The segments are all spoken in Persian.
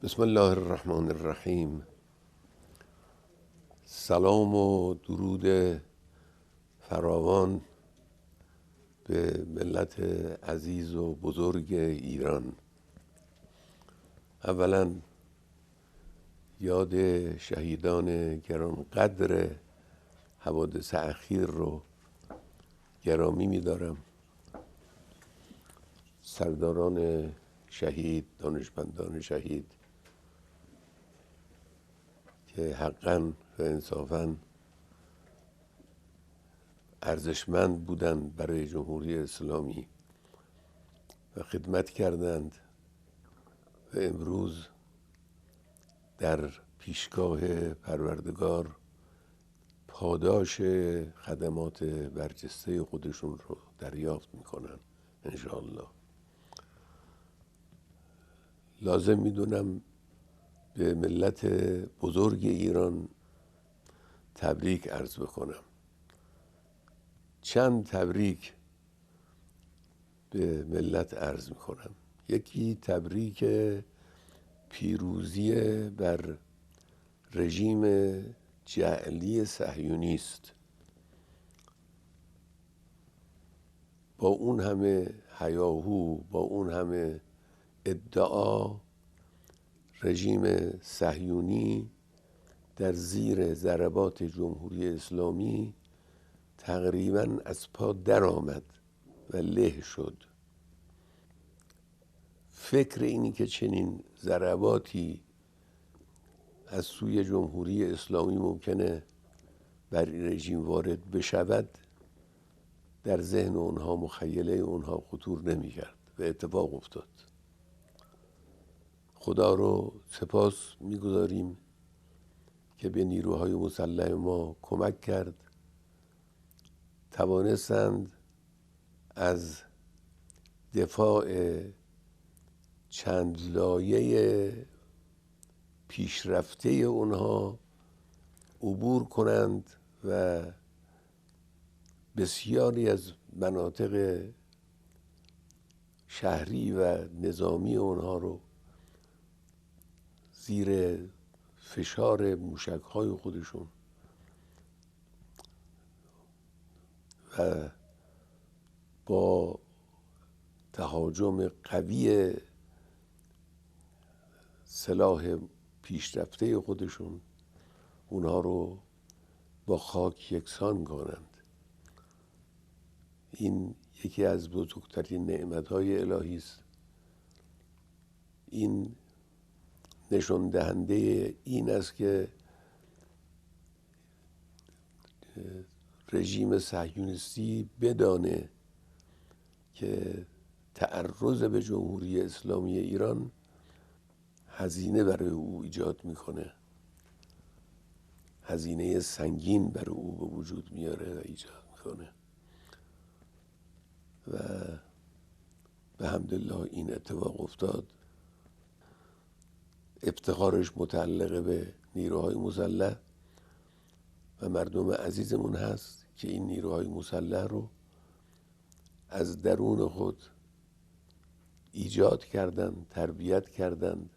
بسم الله الرحمن الرحیم. سلام و درود فراوان به ملت عزیز و بزرگ ایران. اولا یاد شهیدان گرانقدر حوادث اخیر رو گرامی می‌دارم. سرداران شهید، دانشمندان شهید که حقاً و انصافاً ارزشمند بودند برای جمهوری اسلامی و خدمت کردند و امروز در پیشگاه پروردگار پاداش خدمات برجسته خودشون رو دریافت میکنن انشاءالله. لازم میدونم به ملت بزرگ ایران تبریک عرض بکنم. چند تبریک به ملت عرض میکنم. یکی تبریک پیروزی بر رژیم جعلی صهیونی است. با اون همه هیاهو، با اون همه ادعا، رژیم صهیونی در زیر ضربات جمهوری اسلامی تقریباً از پا در آمد و له شد. فکر اینی که چنین ضرباتی از سوی جمهوری اسلامی ممکنه بر این رژیم وارد بشود در ذهن اونها، مخیله اونها خطور نمی کرد و اتفاق افتاد. خدا رو سپاس می‌گذاریم که به نیروهای مسلح ما کمک کرد، توانستند از دفاع چند لایه پیشرفته اونها عبور کنند و بسیاری از مناطق شهری و نظامی اونها رو زیر فشار موشک‌های خودشون و با تهاجم قوی سلاح پیشرفته خودشون اونها رو با خاک یکسان کنند. این یکی از بزرگترین نعمت‌های الهی است. این نشان دهنده این است که رژیم صهیونیستی بدانه که تعرض به جمهوری اسلامی ایران هزینه برای او ایجاد میکنه، هزینه سنگین برای او به وجود میاره و ایجاد میکنه و به حمدالله این اتفاق افتاد. افتخارش متعلق به نیروهای مسلح و مردم عزیزمون هست که این نیروهای مسلح رو از درون خود ایجاد کردند، تربیت کردند،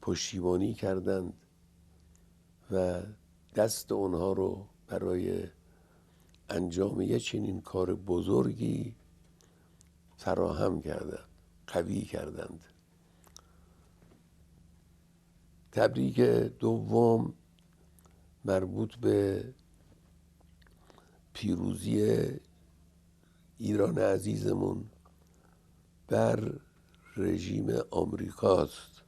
پشتیبانی کردند و دست اونها رو برای انجام یه چنین کار بزرگی فراهم کردند، قوی کردند. تبریک دوم مربوط به پیروزی ایران عزیزمون بر رژیم آمریکاست.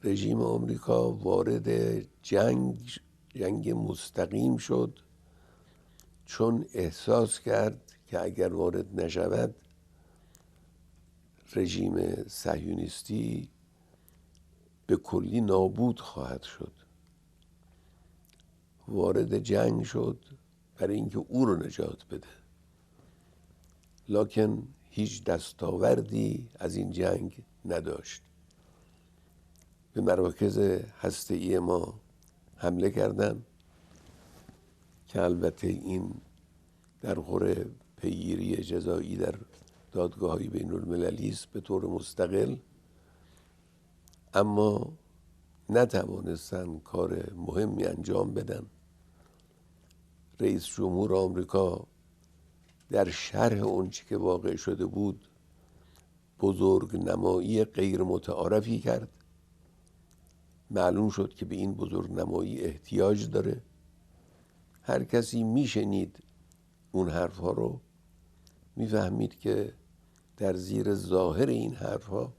رژیم آمریکا وارد جنگ مستقیم شد چون احساس کرد که اگر وارد نشود رژیم صهیونیستی به کلی نابود خواهد شد. وارد جنگ شد برای اینکه او رو نجات بده، لکن هیچ دستاوردی از این جنگ نداشت. به مراکز هسته‌ای ما حمله کردند که البته این در خور پیگیری جزایی در دادگاه‌های بین المللی است به طور مستقل، اما نتوانستن کار مهمی انجام بدن. رئیس جمهور آمریکا در شرح اون چی که واقع شده بود بزرگ نمایی غیر متعارفی کرد. معلوم شد که به این بزرگ نمایی احتیاج داره. هر کسی میشنید اون حرفها رو میفهمید که در زیر ظاهر این حرفها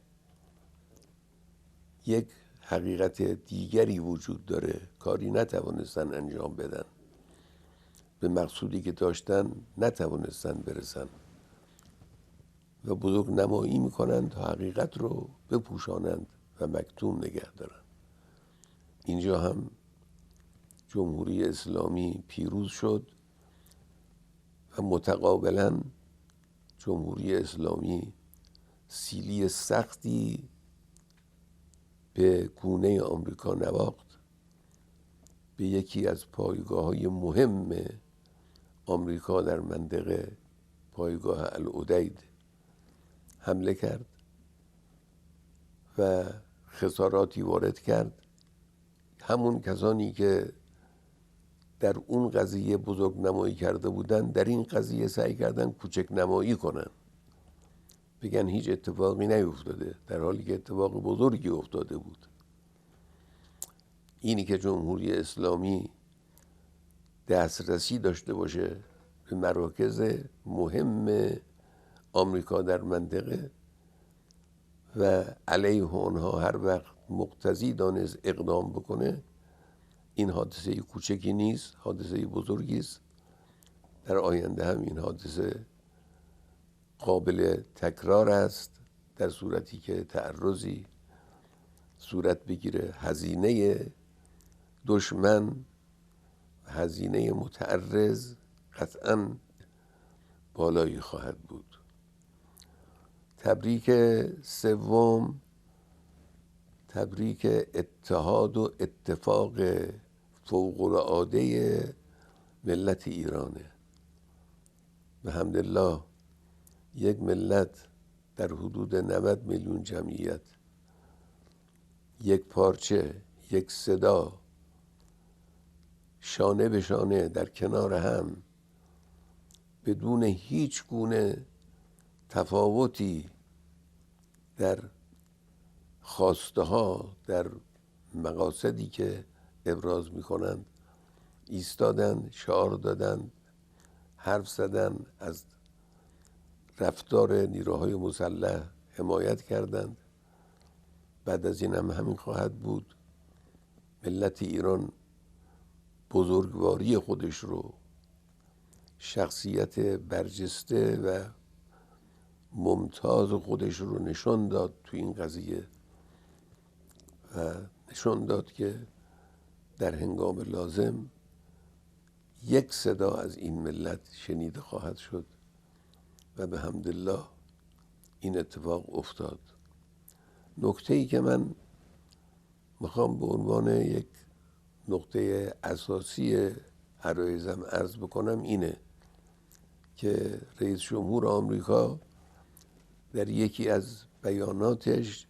یک حقیقت دیگری وجود داره. کاری نتوانستن انجام بدن، به مقصودی که داشتن نتوانستن برسن و بزرگ نمایی میکنند تا حقیقت رو بپوشانند و مکتوم نگه دارن. اینجا هم جمهوری اسلامی پیروز شد و متقابلا جمهوری اسلامی سیلی سختی به گونه آمریکا نواخت. به یکی از پایگاه‌های مهم آمریکا در منطقه، پایگاه العدید، حمله کرد و خساراتی وارد کرد. همون کسانی که در اون قضیه بزرگ نمایی کرده بودن در این قضیه سعی کردن کوچک نمایی کنن، بگن هیچ اتفاقی نیفتاده، در حالی که اتفاق بزرگی افتاده بود. اینی که جمهوری اسلامی دسترسی داشته باشه به مراکز مهم آمریکا در منطقه و علیه آنها هر وقت مقتضی دانست اقدام بکنه، این حادثه کوچکی نیست، حادثه بزرگی است. در آینده هم این حادثه قابل تکرار است در صورتی که تعرضی صورت بگیره. هزینه دشمن، هزینه متعرض قطعاً بالایی خواهد بود. تبریک سوم تبریک اتحاد و اتفاق فوق‌العاده ملت ایرانه. بحمدالله یک ملت در حدود 90 میلیون جمعیت، یک پارچه، یک صدا، شانه به شانه در کنار هم، بدون هیچ گونه تفاوتی در خواسته ها، در مقاصدی که ابراز می کنند، ایستادن، شعار دادن، حرف زدن، از رفتار نیروهای مسلح حمایت کردند. بعد از این هم همین خواهد بود. ملت ایران بزرگواری خودش رو، شخصیت برجسته و ممتاز خودش رو نشان داد تو این قضیه و نشان داد که در هنگام لازم یک صدا از این ملت شنیده خواهد شد و به حمدالله این اتفاق افتاد. نکته‌ای که من میخوام به عنوان یک نقطه اساسی عرایزم عرض بکنم اینه که رئیس جمهور آمریکا در یکی از بیاناتش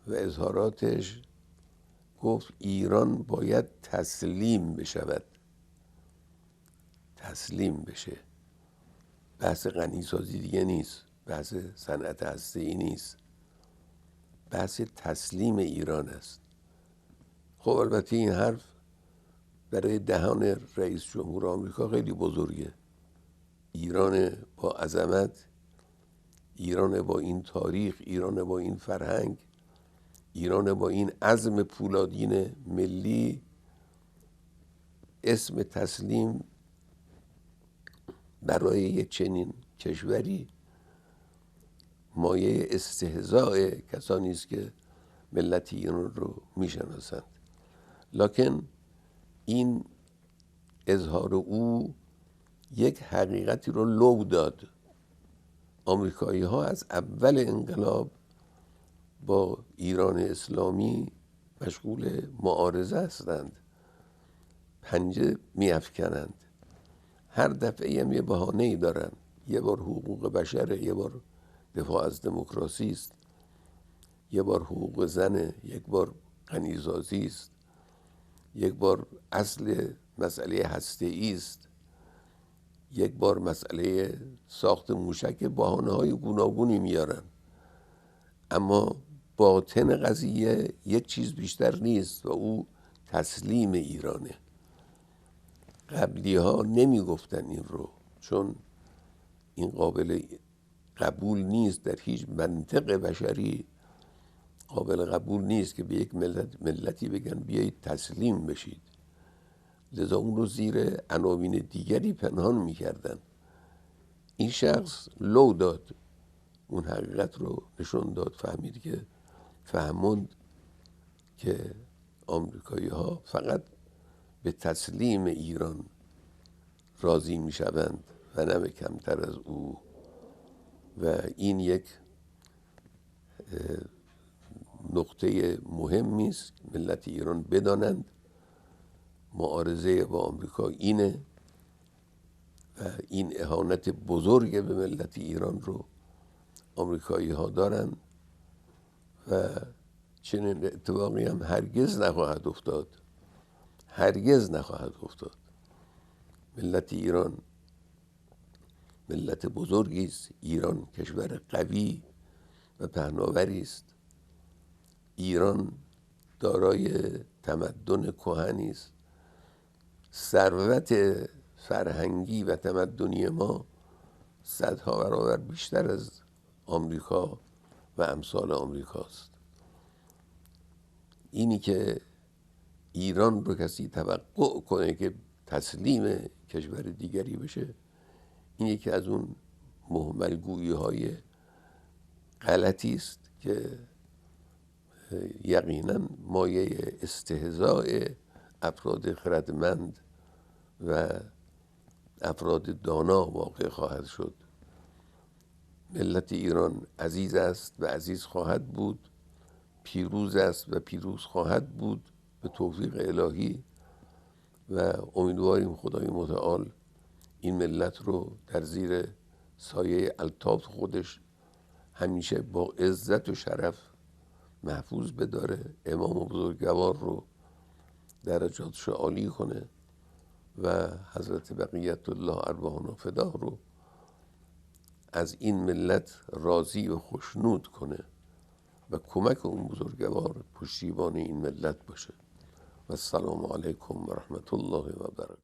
و اظهاراتش گفت ایران باید تسلیم بشود. تسلیم بشه. بحث غنیسازی دیگه نیست، بحث صنعت هسته‌ای نیست، بحث تسلیم ایران است. خب البته این حرف برای دهان رئیس جمهور آمریکا خیلی بزرگه. ایران با عظمت، ایران با این تاریخ، ایران با این فرهنگ، ایران با این عزم پولادین ملی، اسم تسلیم برای یک چنین کشوری مایه استهزاء کسانی است که ملت ایران رو میشناسند. لکن این اظهار او یک حقیقتی رو لو داد. آمریکایی ها از اول انقلاب با ایران اسلامی مشغول معارضه هستند، پنجه میافکنند، هر دفعه هم یه بهانه‌ای دارن. یه بار حقوق بشره، یه بار دفاع از دموکراسی است، یه بار حقوق زنه، یک بار غنیسازی است، یک بار اصل مسئله هسته‌ای است، یک بار مسئله ساخت موشک. بهانه‌های گوناگونی میارن، اما باطن قضیه یک چیز بیشتر نیست و او تسلیم ایرانه. قبلی ها نمی گفتن این رو، چون این قابل قبول نیست، در هیچ منطق بشری قابل قبول نیست که به یک ملتی بگن بیایید تسلیم بشید. لذا اون رو زیر عناوین دیگری پنهان میکردن. این شخص لو داد، اون حقیقت رو نشون داد، فهموند که آمریکایی ها فقط به تسلیم ایران راضی می شوند و نه به کمتر از او. و این یک نقطه مهمی است ملت ایران بدانند. معارضه با آمریکا اینه و این اهانت بزرگ به ملت ایران رو آمریکایی ها دارن و چنین اتفاقی هم هرگز نخواهد افتاد، هرگز نخواهد افتاد. ملت ایران ملت بزرگی است. ایران کشور قوی و پهناوری است. ایران دارای تمدن کهنی است. ثروت فرهنگی و تمدنی ما صدها برابر بیشتر از آمریکا و امثال آمریکاست. اینی که ایران رو کسی توقع کنه که تسلیم کشور دیگری بشه، این یکی از اون مهملگویی های غلطی است که یقینا مایه استهزاء افراد خردمند و افراد دانا واقع خواهد شد. ملت ایران عزیز است و عزیز خواهد بود، پیروز است و پیروز خواهد بود به توفیق الهی و امیدواریم خدای متعال این ملت رو در زیر سایه الطاف خودش همیشه با عزت و شرف محفوظ بداره. امام و بزرگوار رو درجاتش عالی کنه و حضرت بقیت الله ارواحنا فدا رو از این ملت راضی و خوشنود کنه و کمک اون بزرگوار پشتیبان این ملت باشه. و السلام علیکم و رحمت الله و برکاته.